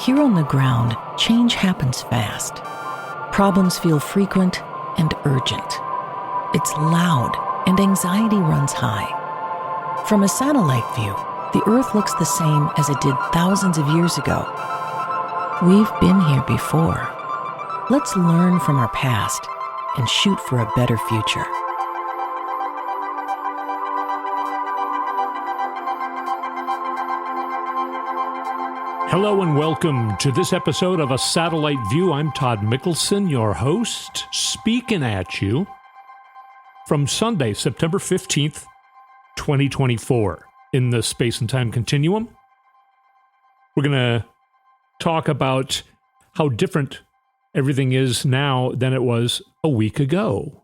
Here on the ground, change happens fast. Problems feel frequent and urgent. It's loud and anxiety runs high. From a satellite view, the Earth looks the same as it did thousands of years ago. We've been here before. Let's learn from our past and shoot for a better future. Hello and welcome to this episode of A Satellite View. I'm Todd Mikkelson, your host, speaking at you from Sunday, September 15th, 2024. In the space and time continuum, we're going to talk about how different everything is now than it was a week ago.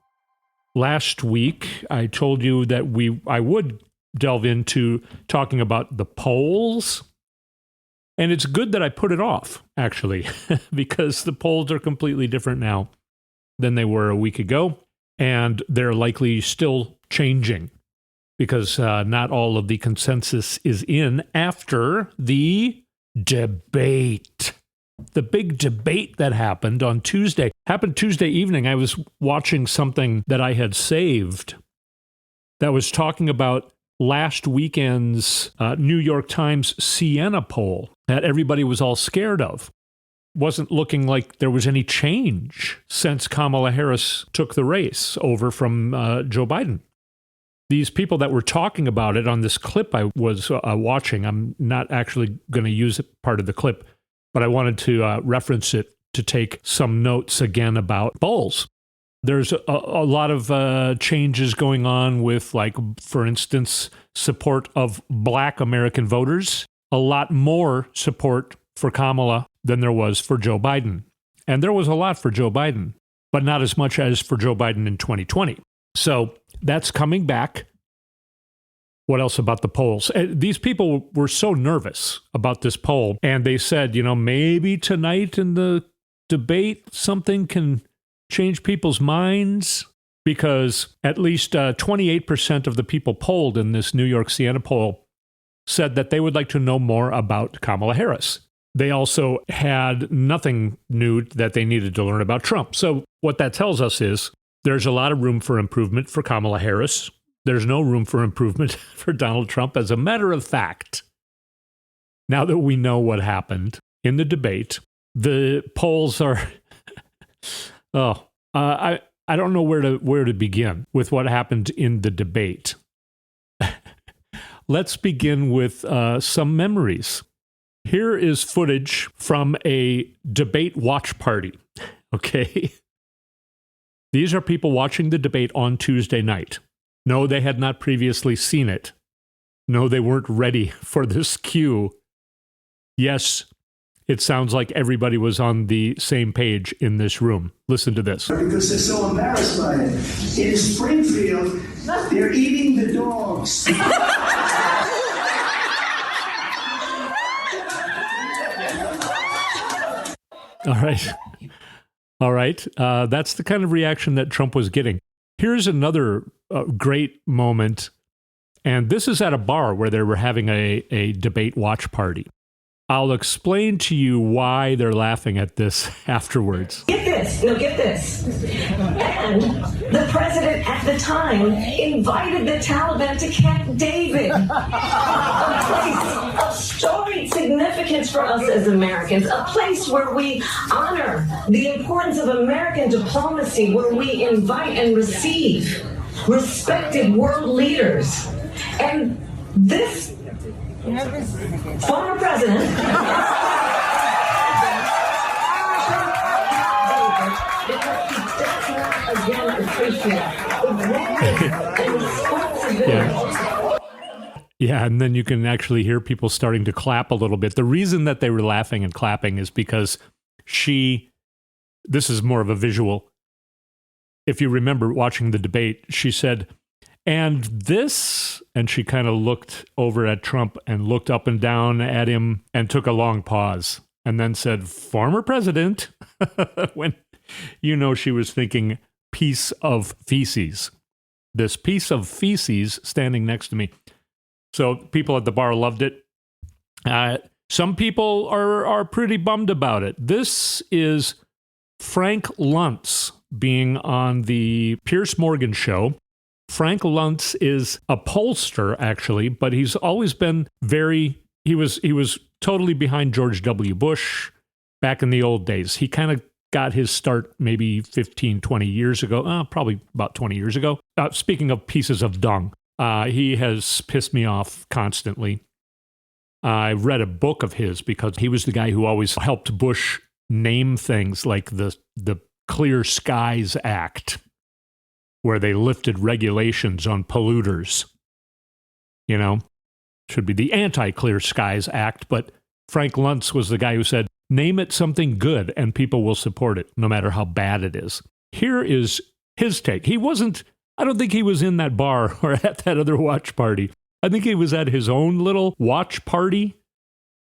Last week, I told you that I would delve into talking about the polls. And it's good that I put it off, actually, because the polls are completely different now than they were a week ago, and they're likely still changing because not all of the consensus is in after the debate. The big debate that happened on Tuesday. Happened Tuesday evening. I was watching something that I had saved that was talking about last weekend's New York Times Siena poll that everybody was all scared of. Wasn't looking like there was any change since Kamala Harris took the race over from Joe Biden. These people that were talking about it on this clip I was watching, I'm not actually going to use part of the clip, but I wanted to reference it to take some notes again about polls. There's a lot of changes going on with, like, for instance, support of Black American voters. A lot more support for Kamala than there was for Joe Biden. And there was a lot for Joe Biden, but not as much as for Joe Biden in 2020. So that's coming back. What else about the polls? These people were so nervous about this poll, and they said, maybe tonight in the debate something can change people's minds, because at least 28% of the people polled in this New York Siena poll said that they would like to know more about Kamala Harris. They also had nothing new that they needed to learn about Trump. So what that tells us is there's a lot of room for improvement for Kamala Harris. There's no room for improvement for Donald Trump. As a matter of fact, now that we know what happened in the debate, the polls are... I don't know where to begin with what happened in the debate. Let's begin with some memories. Here is footage from a debate watch party. Okay. These are people watching the debate on Tuesday night. No, they had not previously seen it. No, they weren't ready for this cue. Yes, it sounds like everybody was on the same page in this room. Listen to this. Because they're so embarrassed by it. In Springfield, they're eating the dogs. All right. That's the kind of reaction that Trump was getting. Here's another great moment. And this is at a bar where they were having a debate watch party. I'll explain to you why they're laughing at this afterwards. Get this. And the president at the time invited the Taliban to Camp David, a place of storied significance for us as Americans, a place where we honor the importance of American diplomacy, where we invite and receive respected world leaders. And this former president again appreciate the role and responsibility. Yeah, and then you can actually hear people starting to clap a little bit. The reason that they were laughing and clapping is because this is more of a visual. If you remember watching the debate, she said, and this, and she kind of looked over at Trump and looked up and down at him and took a long pause and then said, former president, when she was thinking piece of feces. This piece of feces standing next to me. So people at the bar loved it. Some people are pretty bummed about it. This is Frank Luntz being on the Piers Morgan show. Frank Luntz is a pollster, actually, but he's always been he was totally behind George W. Bush back in the old days. He kind of got his start maybe 15, 20 years ago, probably about 20 years ago. Speaking of pieces of dung, he has pissed me off constantly. I read a book of his because he was the guy who always helped Bush name things like the Clear Skies Act, where they lifted regulations on polluters. You know, should be the Anti-Clear Skies Act, but Frank Luntz was the guy who said, name it something good and people will support it, no matter how bad it is. Here is his take. I don't think he was in that bar or at that other watch party. I think he was at his own little watch party,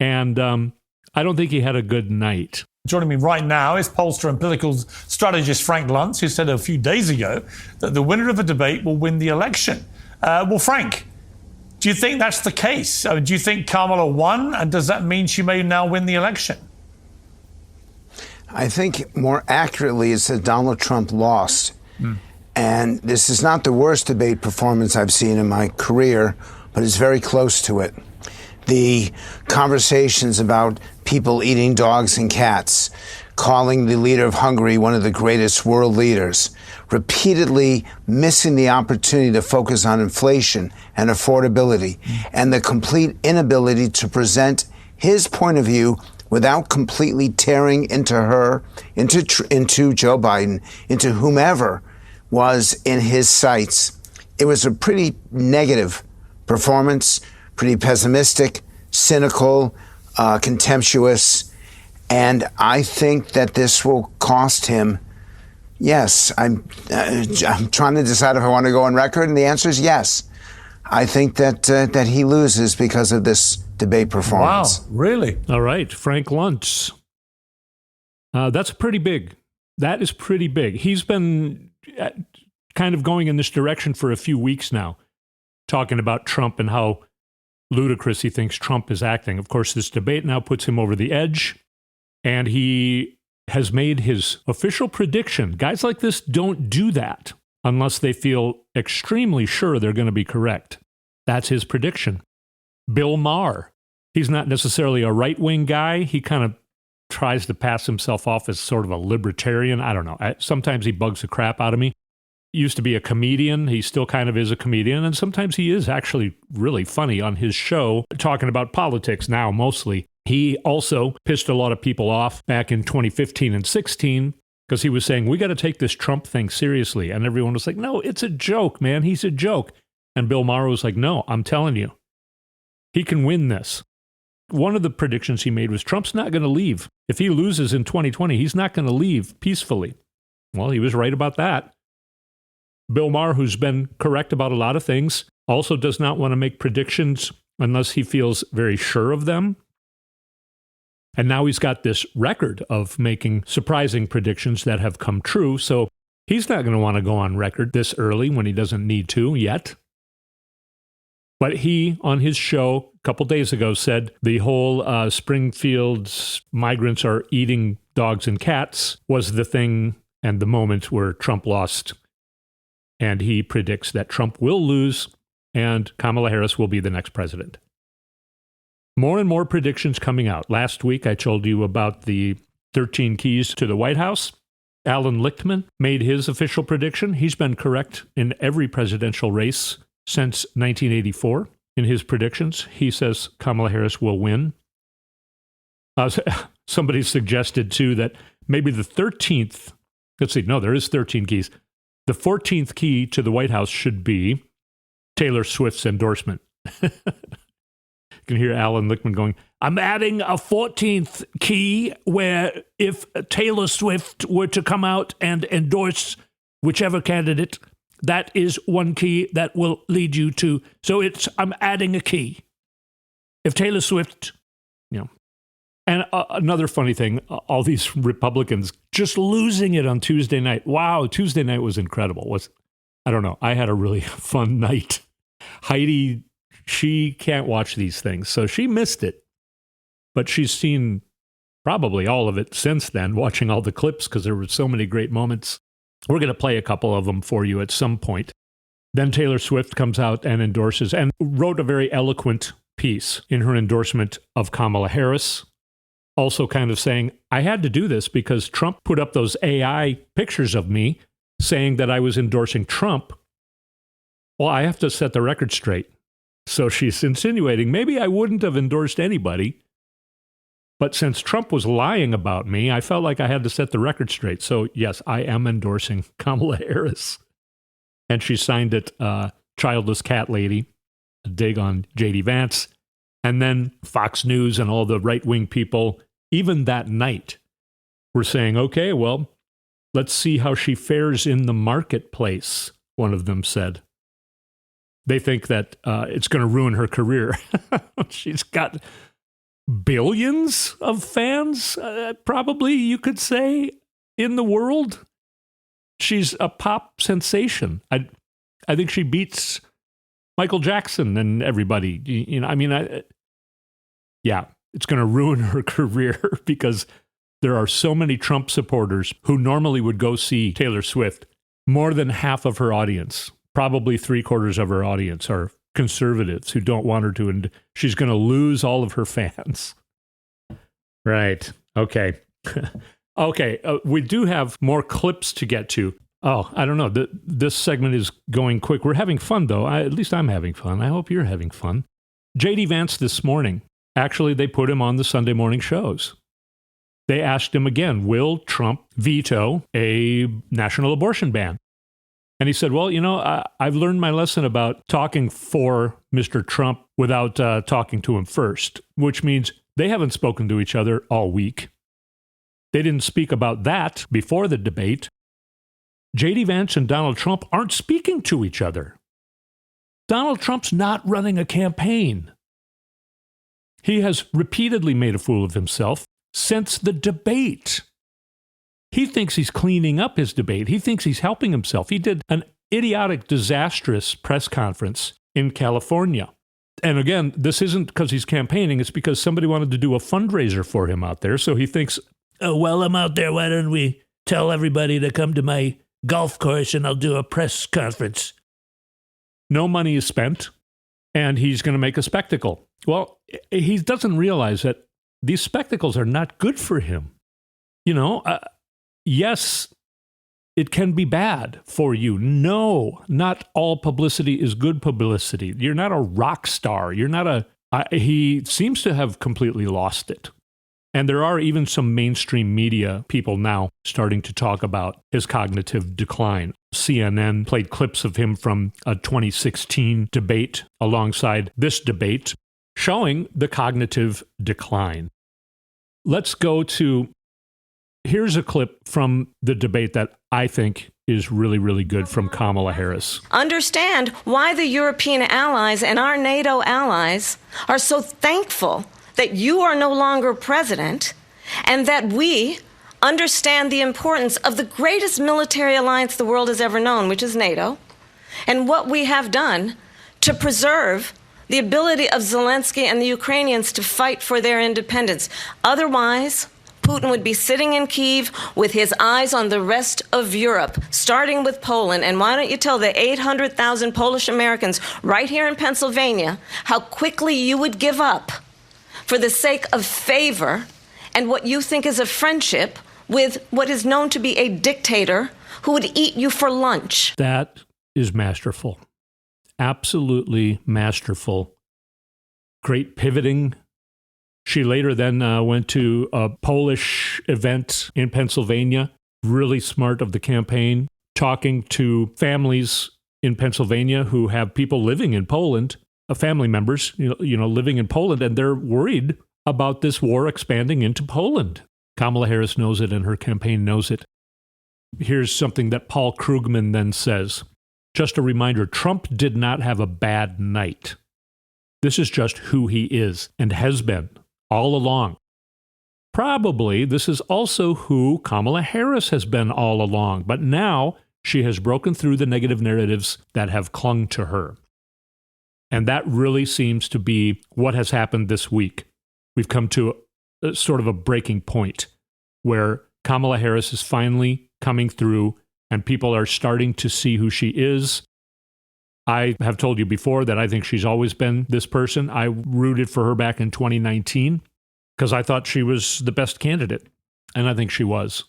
and I don't think he had a good night. Joining me right now is pollster and political strategist Frank Luntz, who said a few days ago that the winner of a debate will win the election. Well, Frank, do you think that's the case? Do you think Kamala won, and does that mean she may now win the election? I think more accurately it's that Donald Trump lost. And this is not the worst debate performance I've seen in my career, but it's very close to it. The conversations about people eating dogs and cats, calling the leader of Hungary one of the greatest world leaders, repeatedly missing the opportunity to focus on inflation and affordability, and the complete inability to present his point of view without completely tearing into Joe Biden, into whomever was in his sights. It was a pretty negative performance, pretty pessimistic, cynical, contemptuous, and I think that this will cost him. Yes, I'm trying to decide if I want to go on record, and the answer is yes. I think that he loses because of this debate performance. Wow, really? All right, Frank Luntz. That's pretty big. That is pretty big. He's been kind of going in this direction for a few weeks now, talking about Trump and how ludicrous he thinks Trump is acting. Of course, this debate now puts him over the edge, and he has made his official prediction. Guys like this don't do that unless they feel extremely sure they're going to be correct. That's his prediction. Bill Maher. He's not necessarily a right-wing guy. He kind of tries to pass himself off as sort of a libertarian. I don't know. Sometimes he bugs the crap out of me. He used to be a comedian. He still kind of is a comedian. And sometimes he is actually really funny on his show, talking about politics now mostly. He also pissed a lot of people off back in 2015 and 16 because he was saying, we got to take this Trump thing seriously. And everyone was like, no, it's a joke, man. He's a joke. And Bill Maher was like, no, I'm telling you, he can win this. One of the predictions he made was Trump's not going to leave. If he loses in 2020, he's not going to leave peacefully. Well, he was right about that. Bill Maher, who's been correct about a lot of things, also does not want to make predictions unless he feels very sure of them. And now he's got this record of making surprising predictions that have come true. So he's not going to want to go on record this early when he doesn't need to yet. But he, on his show a couple days ago, said the whole Springfield's migrants are eating dogs and cats was the thing and the moment where Trump lost. And he predicts that Trump will lose and Kamala Harris will be the next president. More and more predictions coming out. Last week, I told you about the 13 keys to the White House. Alan Lichtman made his official prediction. He's been correct in every presidential race since 1984 in his predictions. He says Kamala Harris will win. Somebody suggested, too, that maybe the 13th, let's see, no, there is 13 keys. The 14th key to the White House should be Taylor Swift's endorsement. You can hear Alan Lichtman going, I'm adding a 14th key where if Taylor Swift were to come out and endorse whichever candidate, that is one key that will lead you to. So I'm adding a key. If Taylor Swift, And another funny thing, all these Republicans just losing it on Tuesday night. Wow, Tuesday night was incredible. I don't know. I had a really fun night. Heidi, she can't watch these things, so she missed it. but she's seen probably all of it since then, watching all the clips because there were so many great moments. We're going to play a couple of them for you at some point. Then Taylor Swift comes out and endorses and wrote a very eloquent piece in her endorsement of Kamala Harris, also kind of saying, I had to do this because Trump put up those AI pictures of me saying that I was endorsing Trump. Well, I have to set the record straight. So she's insinuating maybe I wouldn't have endorsed anybody, but since Trump was lying about me, I felt like I had to set the record straight. So yes, I am endorsing Kamala Harris. And she signed it, Childless Cat Lady, a dig on J.D. Vance. And then Fox News and all the right-wing people, even that night, were saying, okay, well, let's see how she fares in the marketplace, one of them said. They think that it's going to ruin her career. She's got billions of fans, probably, you could say, in the world. She's a pop sensation. I think she beats Michael Jackson and everybody. Yeah, it's going to ruin her career because there are so many Trump supporters who normally would go see Taylor Swift. More than half of her audience, probably 3/4 of her audience, are conservatives who don't want her to, and she's going to lose all of her fans. Right. Okay. Okay. We do have more clips to get to. Oh, I don't know. This segment is going quick. We're having fun, though. At least I'm having fun. I hope you're having fun. J.D. Vance this morning, actually, they put him on the Sunday morning shows. They asked him again, will Trump veto a national abortion ban? And he said, well, I've learned my lesson about talking for Mr. Trump without talking to him first, which means they haven't spoken to each other all week. They didn't speak about that before the debate. J.D. Vance and Donald Trump aren't speaking to each other. Donald Trump's not running a campaign. He has repeatedly made a fool of himself since the debate. He thinks he's cleaning up his debate. He thinks he's helping himself. He did an idiotic, disastrous press conference in California. And again, this isn't because he's campaigning. It's because somebody wanted to do a fundraiser for him out there. So he thinks, oh, while I'm out there, why don't we tell everybody to come to my golf course and I'll do a press conference. No money is spent, and he's going to make a spectacle. Well, he doesn't realize that these spectacles are not good for him. Yes, it can be bad for you. No, not all publicity is good publicity. You're not a rock star. You're not he seems to have completely lost it. And there are even some mainstream media people now starting to talk about his cognitive decline. CNN played clips of him from a 2016 debate alongside this debate, showing the cognitive decline. Let's go to, here's a clip from the debate that I think is really, really good from Kamala Harris. Understand why the European allies and our NATO allies are so thankful that you are no longer president, and that we understand the importance of the greatest military alliance the world has ever known, which is NATO, and what we have done to preserve the ability of Zelensky and the Ukrainians to fight for their independence. Otherwise, Putin would be sitting in Kyiv with his eyes on the rest of Europe, starting with Poland. And why don't you tell the 800,000 Polish Americans right here in Pennsylvania how quickly you would give up for the sake of favor and what you think is a friendship with what is known to be a dictator who would eat you for lunch. That is masterful. Absolutely masterful. Great pivoting. She later then went to a Polish event in Pennsylvania. Really smart of the campaign. Talking to families in Pennsylvania who have people living in Poland, family members, living in Poland, and they're worried about this war expanding into Poland. Kamala Harris knows it, and her campaign knows it. Here's something that Paul Krugman then says. Just a reminder, Trump did not have a bad night. This is just who he is and has been all along. Probably this is also who Kamala Harris has been all along, but now she has broken through the negative narratives that have clung to her. And that really seems to be what has happened this week. We've come to sort of a breaking point where Kamala Harris is finally coming through and people are starting to see who she is. I have told you before that I think she's always been this person. I rooted for her back in 2019 because I thought she was the best candidate, and I think she was.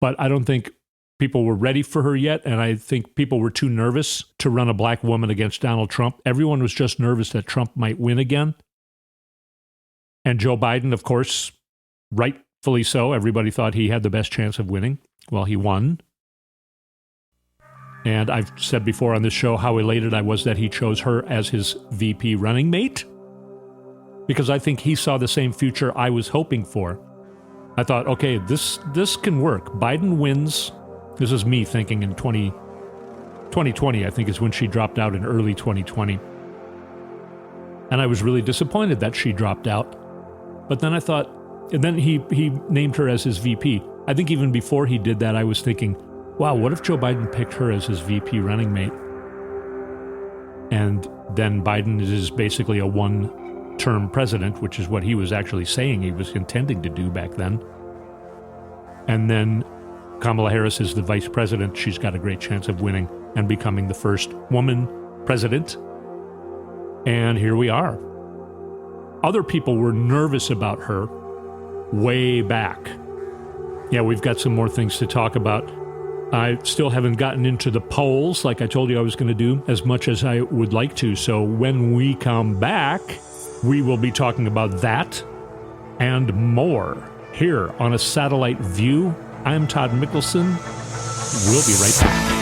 But I don't think people were ready for her yet, and I think people were too nervous to run a black woman against Donald Trump. Everyone was just nervous that Trump might win again. And Joe Biden, of course, rightfully so. Everybody thought he had the best chance of winning. Well, he won. And I've said before on this show how elated I was that he chose her as his VP running mate, because I think he saw the same future I was hoping for. I thought, okay, this can work. Biden wins. This is me thinking in 2020, I think is when she dropped out in early 2020. And I was really disappointed that she dropped out. But then I thought, and then he named her as his VP. I think even before he did that, I was thinking, wow, what if Joe Biden picked her as his VP running mate? And then Biden is basically a one-term president, which is what he was actually saying he was intending to do back then. And then Kamala Harris is the vice president. She's got a great chance of winning and becoming the first woman president. And here we are. Other people were nervous about her way back. Yeah, we've got some more things to talk about. I still haven't gotten into the polls like I told you I was going to do as much as I would like to. So when we come back, we will be talking about that and more here on A Satellite View. I'm Todd Mikkelson. We'll be right back.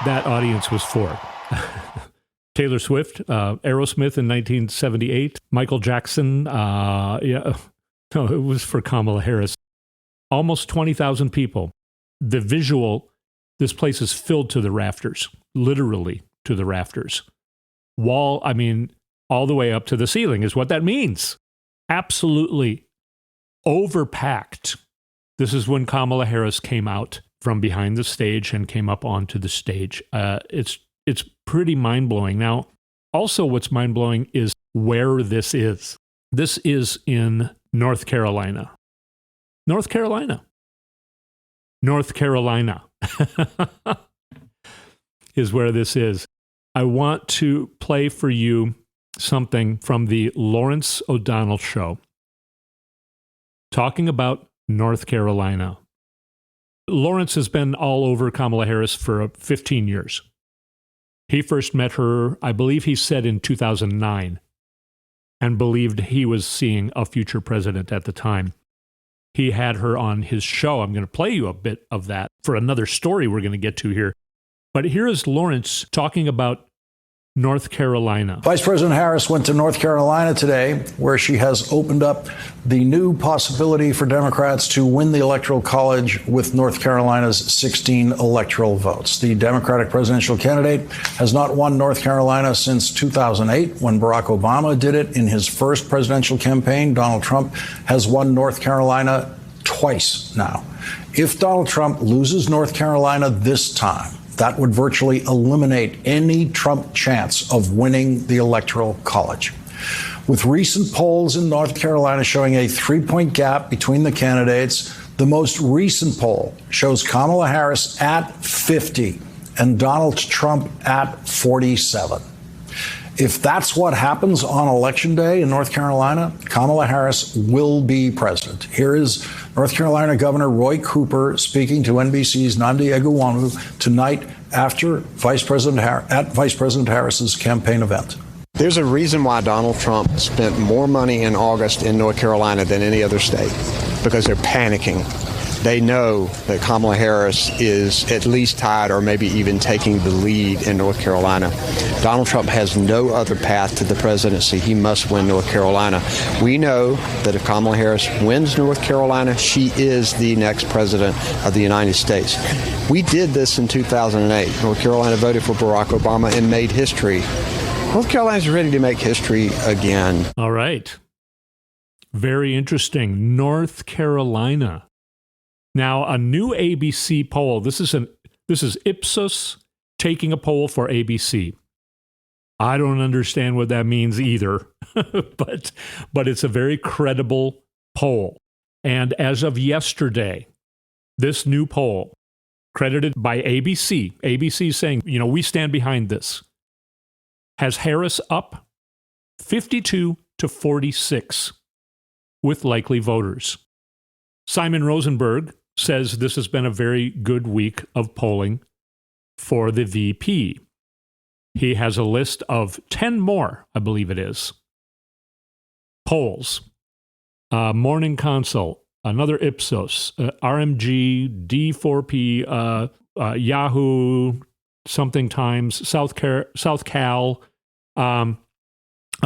That audience was for Taylor Swift, Aerosmith in 1978, Michael Jackson. No, it was for Kamala Harris. Almost 20,000 people. The visual, this place is filled to the rafters, literally to the rafters. All the way up to the ceiling is what that means. Absolutely overpacked. This is when Kamala Harris came out from behind the stage and came up onto the stage. It's pretty mind-blowing. Now, also what's mind-blowing is where this is. This is in North Carolina. North Carolina is where this is. I want to play for you something from the Lawrence O'Donnell Show talking about North Carolina. Lawrence has been all over Kamala Harris for 15 years. He first met her, I believe he said in 2009, and believed he was seeing a future president at the time. He had her on his show. I'm going to play you a bit of that for another story we're going to get to here. But here is Lawrence talking about North Carolina. Vice President Harris went to North Carolina today, where she has opened up the new possibility for Democrats to win the Electoral College with North Carolina's 16 electoral votes. The Democratic presidential candidate has not won North Carolina since 2008, when Barack Obama did it in his first presidential campaign. Donald Trump has won North Carolina twice now. If Donald Trump loses North Carolina this time, that would virtually eliminate any Trump chance of winning the Electoral College. With recent polls in North Carolina showing a 3-point gap between the candidates, the most recent poll shows Kamala Harris at 50 and Donald Trump at 47. If that's what happens on Election Day in North Carolina, Kamala Harris will be president. Here is North Carolina Governor Roy Cooper speaking to NBC's Nnamdi Egwuonu tonight after Vice President Harris's campaign event. There's a reason why Donald Trump spent more money in August in North Carolina than any other state, because they're panicking. They know that Kamala Harris is at least tied or maybe even taking the lead in North Carolina. Donald Trump has no other path to the presidency. He must win North Carolina. We know that if Kamala Harris wins North Carolina, she is the next president of the United States. We did this in 2008. North Carolina voted for Barack Obama and made history. North Carolina's ready to make history again. All right. Very interesting. North Carolina. Now, a new ABC poll. This is Ipsos taking a poll for ABC. I don't understand what that means either, but it's a very credible poll. And as of yesterday, this new poll, credited by ABC saying, we stand behind this, has Harris up 52 to 46 with likely voters. Simon Rosenberg says this has been a very good week of polling for the VP. He has a list of 10 more, I believe it is, polls. Morning Consult, another Ipsos, RMG, D4P, Yahoo, something Times, South Cal, a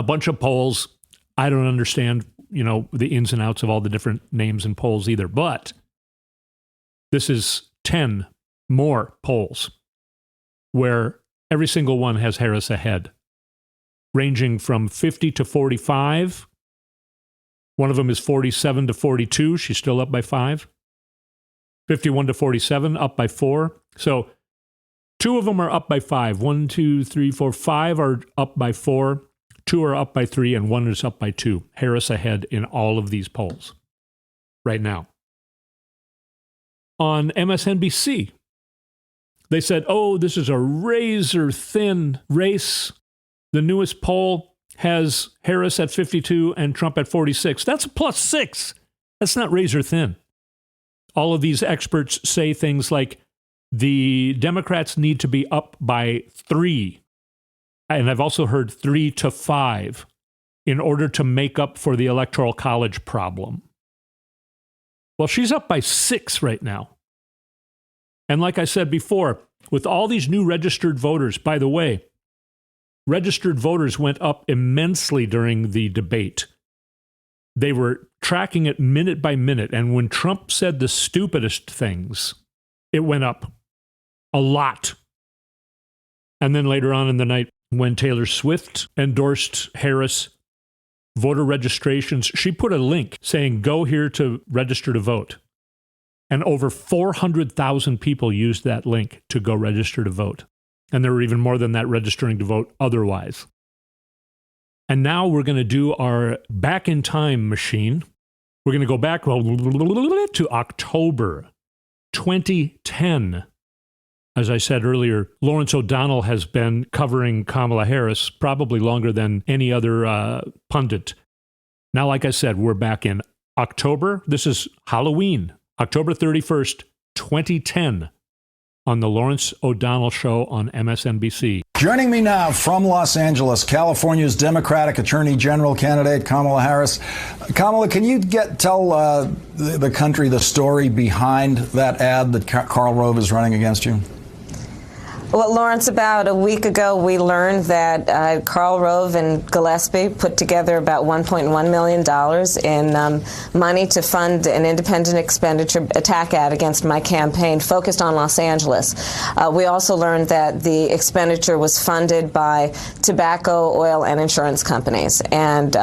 bunch of polls. I don't understand, the ins and outs of all the different names and polls either, but this is 10 more polls where every single one has Harris ahead, ranging from 50 to 45. One of them is 47 to 42. She's still up by 5. 51 to 47, up by 4. So 2 of them are up by 5. 1, 2, 3, 4, 5 are up by 4. 2 are up by 3, and 1 is up by 2. Harris ahead in all of these polls right now. On MSNBC, they said, this is a razor-thin race. The newest poll has Harris at 52 and Trump at 46. That's a +6. That's not razor-thin. All of these experts say things like the Democrats need to be up by 3. And I've also heard 3 to 5 in order to make up for the Electoral College problem. Well, she's up by 6 right now. And like I said before, with all these new registered voters, by the way, registered voters went up immensely during the debate. They were tracking it minute by minute. And when Trump said the stupidest things, it went up a lot. And then later on in the night, when Taylor Swift endorsed Harris, voter registrations, she put a link saying, go here to register to vote. And over 400,000 people used that link to go register to vote. And there were even more than that registering to vote otherwise. And now we're going to do our back in time machine. We're going to go back to October 2010. As I said earlier, Lawrence O'Donnell has been covering Kamala Harris probably longer than any other pundit. Now, like I said, we're back in October. This is Halloween, October 31st, 2010, on the Lawrence O'Donnell Show on MSNBC. Joining me now from Los Angeles, California's Democratic Attorney General candidate, Kamala Harris. Kamala, can you tell the country the story behind that ad that Karl Rove is running against you? Well, Lawrence, about a week ago, we learned that Karl Rove and Gillespie put together about $1.1 million in money to fund an independent expenditure attack ad against my campaign focused on Los Angeles. We also learned that the expenditure was funded by tobacco, oil, and insurance companies. And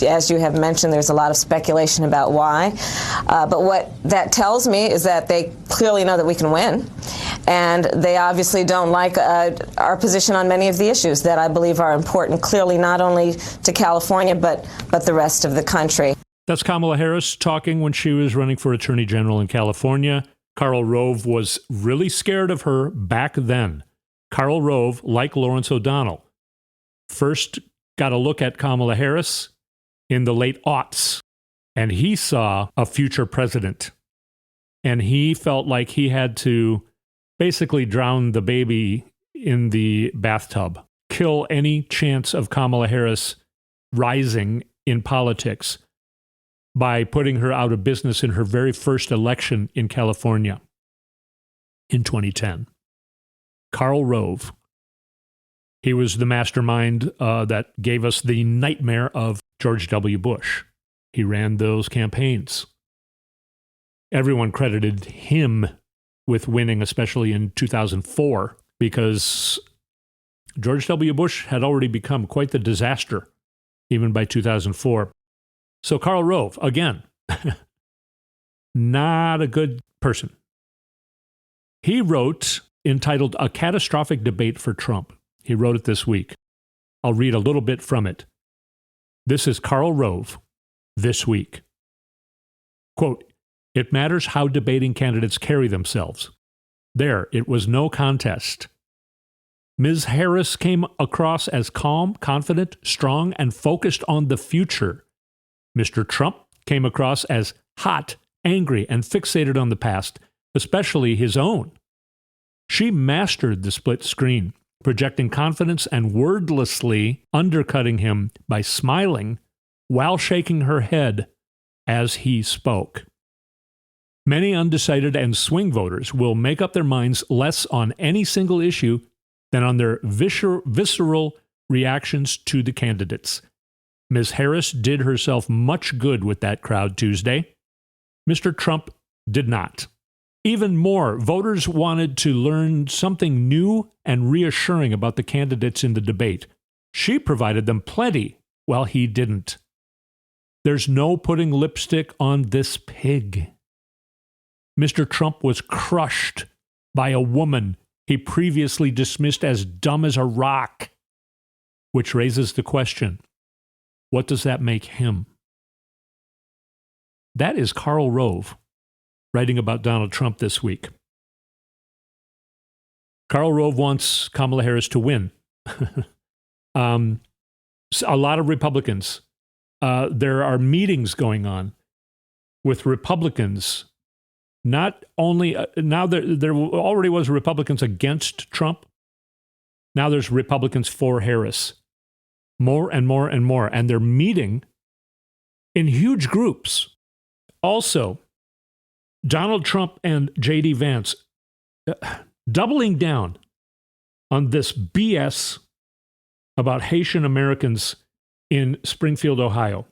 as you have mentioned, there's a lot of speculation about why. But what that tells me is that they clearly know that we can win. And they obviously don't like our position on many of the issues that I believe are important, clearly not only to California, but the rest of the country. That's Kamala Harris talking when she was running for Attorney General in California. Karl Rove was really scared of her back then. Karl Rove, like Lawrence O'Donnell, first got a look at Kamala Harris in the late aughts, and he saw a future president. And he felt like he had to basically drown the baby in the bathtub, kill any chance of Kamala Harris rising in politics by putting her out of business in her very first election in California in 2010. Karl Rove. He was the mastermind that gave us the nightmare of George W. Bush. He ran those campaigns. Everyone credited him with winning, especially in 2004, because George W. Bush had already become quite the disaster, even by 2004. So Karl Rove, again, not a good person. He wrote, entitled A Catastrophic Debate for Trump. He wrote it this week. I'll read a little bit from it. This is Karl Rove this week. Quote, "It matters how debating candidates carry themselves. There, it was no contest. Ms. Harris came across as calm, confident, strong, and focused on the future. Mr. Trump came across as hot, angry, and fixated on the past, especially his own. She mastered the split screen, projecting confidence and wordlessly undercutting him by smiling while shaking her head as he spoke. Many undecided and swing voters will make up their minds less on any single issue than on their visceral reactions to the candidates. Ms. Harris did herself much good with that crowd Tuesday. Mr. Trump did not. Even more, voters wanted to learn something new and reassuring about the candidates in the debate. She provided them plenty, while he didn't. There's no putting lipstick on this pig. Mr. Trump was crushed by a woman he previously dismissed as dumb as a rock, which raises the question, what does that make him? That is Karl Rove writing about Donald Trump this week. Karl Rove wants Kamala Harris to win. A lot of Republicans. There are meetings going on with Republicans. Not only now there already was Republicans against Trump. Now there's Republicans for Harris. More and more and more. And they're meeting in huge groups. Also, Donald Trump and J.D. Vance doubling down on this BS about Haitian Americans in Springfield, Ohio.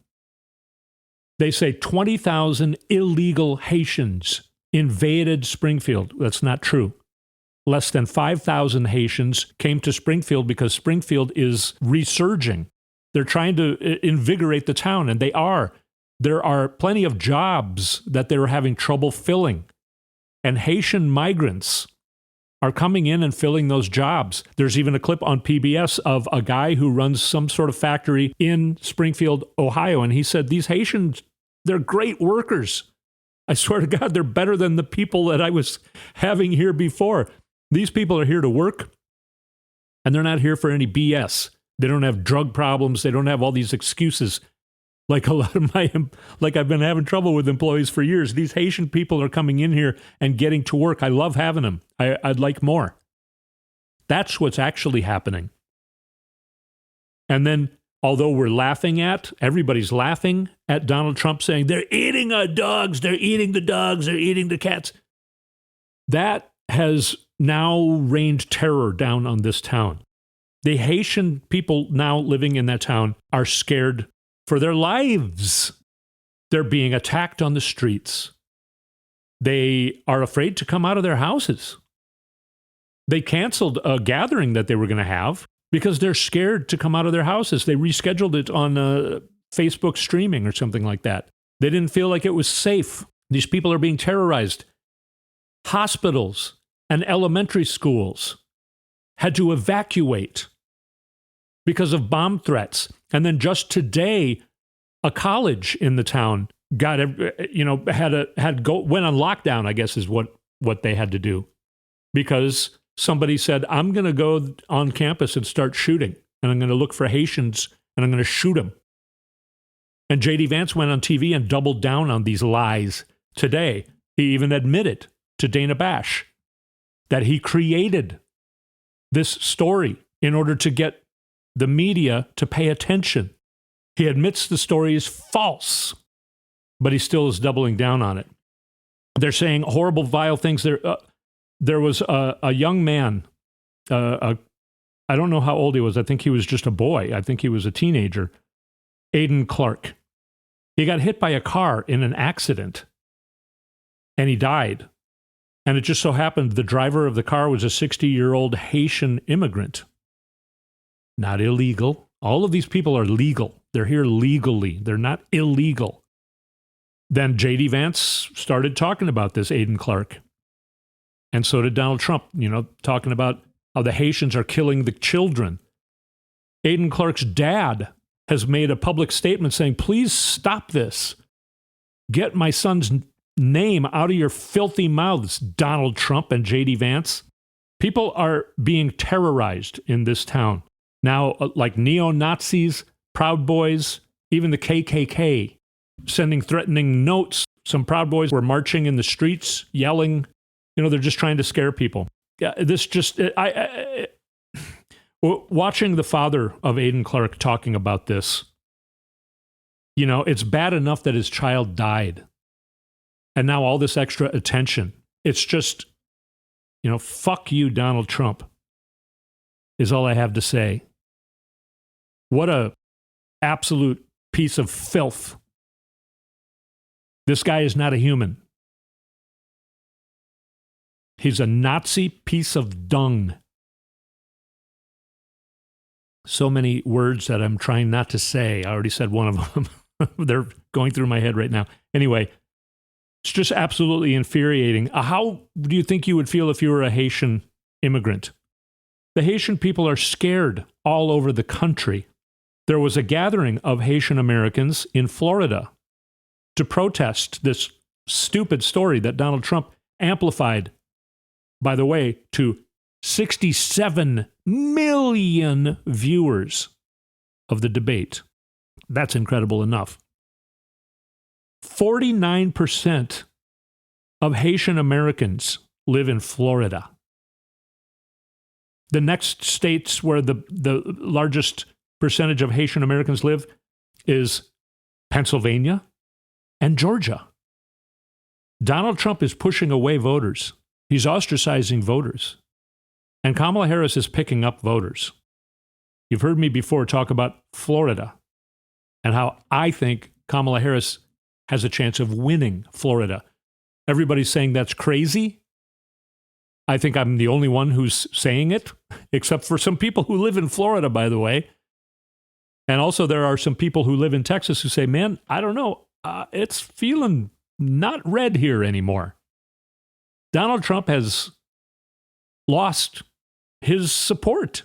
They say 20,000 illegal Haitians invaded Springfield. That's not true. Less than 5,000 Haitians came to Springfield because Springfield is resurging. They're trying to invigorate the town, and they are. There are plenty of jobs that they're having trouble filling. And Haitian migrants are coming in and filling those jobs. There's even a clip on PBS of a guy who runs some sort of factory in Springfield, Ohio. And he said, these Haitians, they're great workers. I swear to God, they're better than the people that I was having here before. These people are here to work, and they're not here for any BS. They don't have drug problems. They don't have all these excuses. Like a lot of like I've been having trouble with employees for years. These Haitian people are coming in here and getting to work. I love having them. I'd like more. That's what's actually happening. And then, although everybody's laughing at Donald Trump saying, they're eating our dogs, they're eating the dogs, they're eating the cats. That has now rained terror down on this town. The Haitian people now living in that town are scared for their lives. They're being attacked on the streets. They are afraid to come out of their houses. They canceled a gathering that they were going to have because they're scared to come out of their houses. They rescheduled it on Facebook streaming or something like that. They didn't feel like it was safe. These people are being terrorized. Hospitals and elementary schools had to evacuate because of bomb threats. And then just today, a college in the town went on lockdown, I guess is what they had to do, because somebody said, I'm going to go on campus and start shooting. and I'm going to look for Haitians, and I'm going to shoot them. And J.D. Vance went on TV and doubled down on these lies today. He even admitted to Dana Bash that he created this story in order to get the media to pay attention. He admits the story is false, but he still is doubling down on it. They're saying horrible, vile things. There was a young man, I don't know how old he was. I think he was just a boy. I think he was a teenager, Aiden Clark. He got hit by a car in an accident, and he died. And it just so happened the driver of the car was a 60-year-old Haitian immigrant. Not illegal. All of these people are legal. They're here legally. They're not illegal. Then J.D. Vance started talking about this Aiden Clark. And so did Donald Trump, talking about how the Haitians are killing the children. Aiden Clark's dad has made a public statement saying, please stop this. Get my son's name out of your filthy mouths, Donald Trump and J.D. Vance. People are being terrorized in this town. Now, like neo-Nazis, Proud Boys, even the KKK, sending threatening notes. Some Proud Boys were marching in the streets, yelling. They're just trying to scare people. Yeah, this just... watching the father of Aiden Clark talking about this, it's bad enough that his child died. And now all this extra attention. It's just, fuck you, Donald Trump, is all I have to say. What a absolute piece of filth. This guy is not a human. He's a Nazi piece of dung. So many words that I'm trying not to say. I already said one of them. They're going through my head right now. Anyway, it's just absolutely infuriating. How do you think you would feel if you were a Haitian immigrant? The Haitian people are scared all over the country. There was a gathering of Haitian Americans in Florida to protest this stupid story that Donald Trump amplified, by the way, to 67 million viewers of the debate. That's incredible enough. 49% of Haitian Americans live in Florida. The next states where the largest percentage of Haitian Americans live is Pennsylvania and Georgia. Donald Trump is pushing away voters. He's ostracizing voters. And Kamala Harris is picking up voters. You've heard me before talk about Florida and how I think Kamala Harris has a chance of winning Florida. Everybody's saying that's crazy. I think I'm the only one who's saying it, except for some people who live in Florida, by the way. And also there are some people who live in Texas who say, man, I don't know, it's feeling not red here anymore. Donald Trump has lost his support,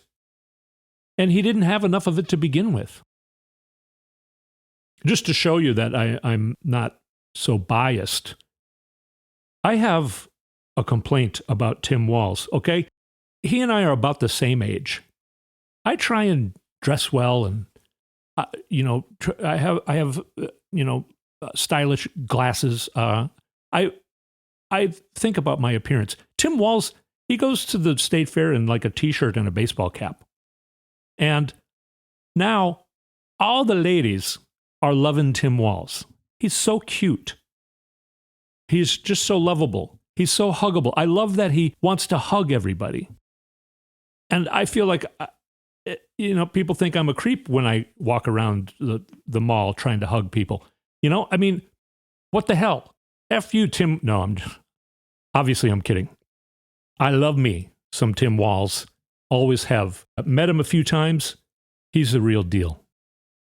and he didn't have enough of it to begin with. Just to show you that I'm not so biased, I have a complaint about Tim Walz, okay? He and I are about the same age. I try and dress well, and I have stylish glasses. I think about my appearance. Tim Walz, he goes to the state fair in like a t-shirt and a baseball cap. And now all the ladies are loving Tim Walz. He's so cute. He's just so lovable. He's so huggable. I love that he wants to hug everybody. And I feel like, people think I'm a creep when I walk around the mall trying to hug people. What the hell? F you, Tim. No, obviously I'm kidding. I love me some Tim Walz. Always have. I've met him a few times. He's the real deal.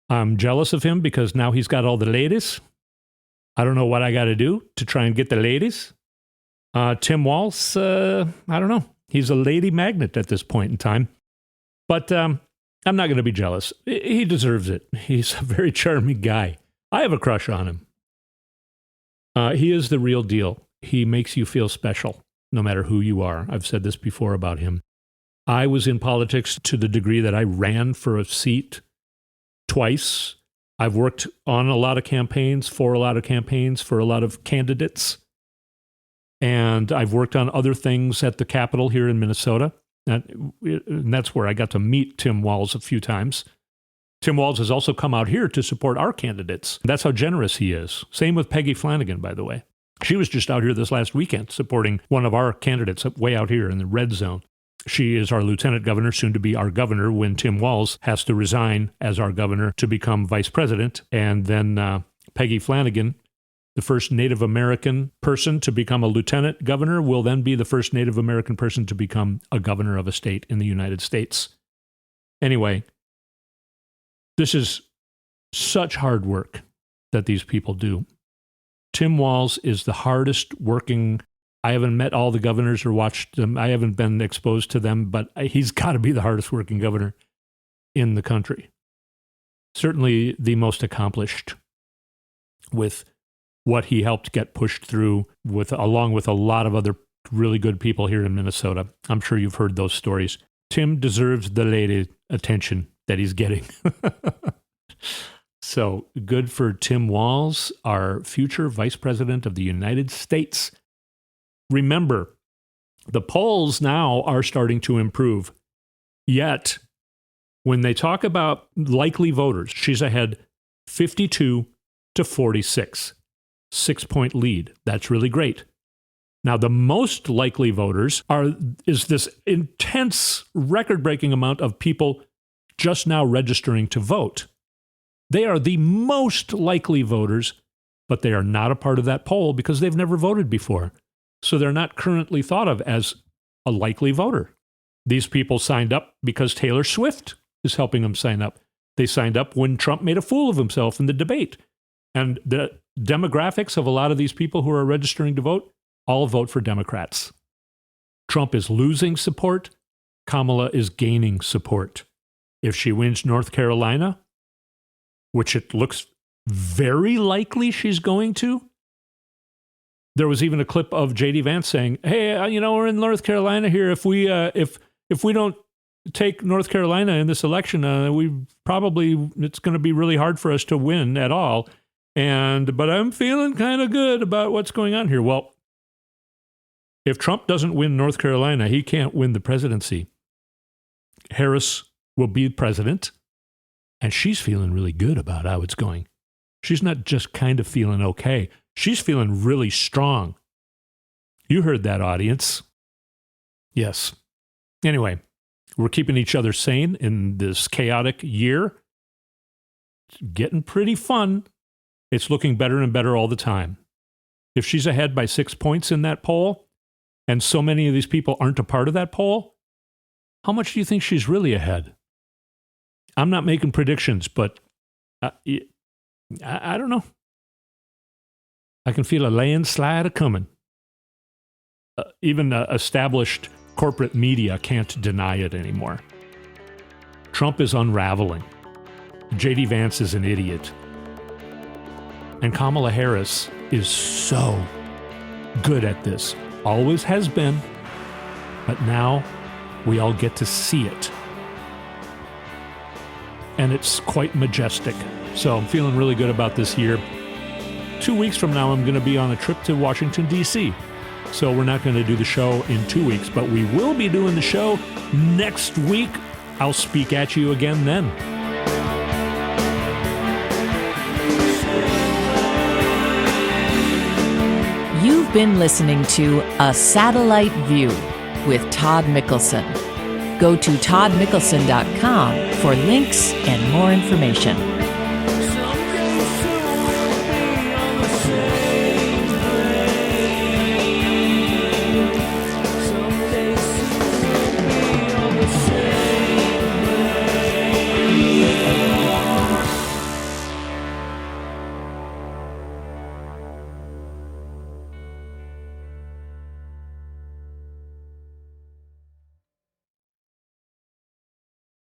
I'm jealous of him because now he's got all the ladies. I don't know what I got to do to try and get the ladies. Tim Walz, I don't know. He's a lady magnet at this point in time. But I'm not going to be jealous. He deserves it. He's a very charming guy. I have a crush on him. He is the real deal. He makes you feel special, no matter who you are. I've said this before about him. I was in politics to the degree that I ran for a seat twice. I've worked on a lot of campaigns, for a lot of campaigns, for a lot of candidates. And I've worked on other things at the Capitol here in Minnesota. And that's where I got to meet Tim Walz a few times. Tim Walz has also come out here to support our candidates. That's how generous he is. Same with Peggy Flanagan, by the way. She was just out here this last weekend supporting one of our candidates way out here in the red zone. She is our lieutenant governor, soon to be our governor, when Tim Walz has to resign as our governor to become vice president. And then Peggy Flanagan, the first Native American person to become a lieutenant governor, will then be the first Native American person to become a governor of a state in the United States. Anyway, this is such hard work that these people do. Tim Walz is the hardest working. I haven't met all the governors or watched them. I haven't been exposed to them, but he's got to be the hardest working governor in the country. Certainly the most accomplished with what he helped get pushed through, along with a lot of other really good people here in Minnesota. I'm sure you've heard those stories. Tim deserves the lady attention that he's getting. So good for Tim Walz, our future vice president of the United States. Remember, the polls now are starting to improve. Yet, when they talk about likely voters, she's ahead 52 to 46. 6-point lead. That's really great. Now, the most likely voters is this intense, record-breaking amount of people just now registering to vote. They are the most likely voters, but they are not a part of that poll because they've never voted before. So they're not currently thought of as a likely voter. These people signed up because Taylor Swift is helping them sign up. They signed up when Trump made a fool of himself in the debate. And the demographics of a lot of these people who are registering to vote all vote for Democrats. Trump is losing support. Kamala is gaining support. If she wins North Carolina, which it looks very likely she's going to, there was even a clip of J.D. Vance saying, hey, we're in North Carolina here. If we don't take North Carolina in this election, it's going to be really hard for us to win at all. But I'm feeling kind of good about what's going on here. Well, if Trump doesn't win North Carolina, he can't win the presidency. Harris will be president, and she's feeling really good about how it's going. She's not just kind of feeling okay. She's feeling really strong. You heard that, audience. Yes. Anyway, we're keeping each other sane in this chaotic year. It's getting pretty fun. It's looking better and better all the time. If she's ahead by 6 points in that poll, and so many of these people aren't a part of that poll, how much do you think she's really ahead? I'm not making predictions, but I don't know. I can feel a landslide-a-comin. Even established corporate media can't deny it anymore. Trump is unraveling. J.D. Vance is an idiot. And Kamala Harris is so good at this. Always has been, but now we all get to see it. And it's quite majestic. So I'm feeling really good about this year. 2 weeks from now, I'm going to be on a trip to Washington, D.C. So we're not going to do the show in 2 weeks, but we will be doing the show next week. I'll speak at you again then. You've been listening to A Satellite View with Todd Mikkelson. Go to toddmikkelson.com for links and more information.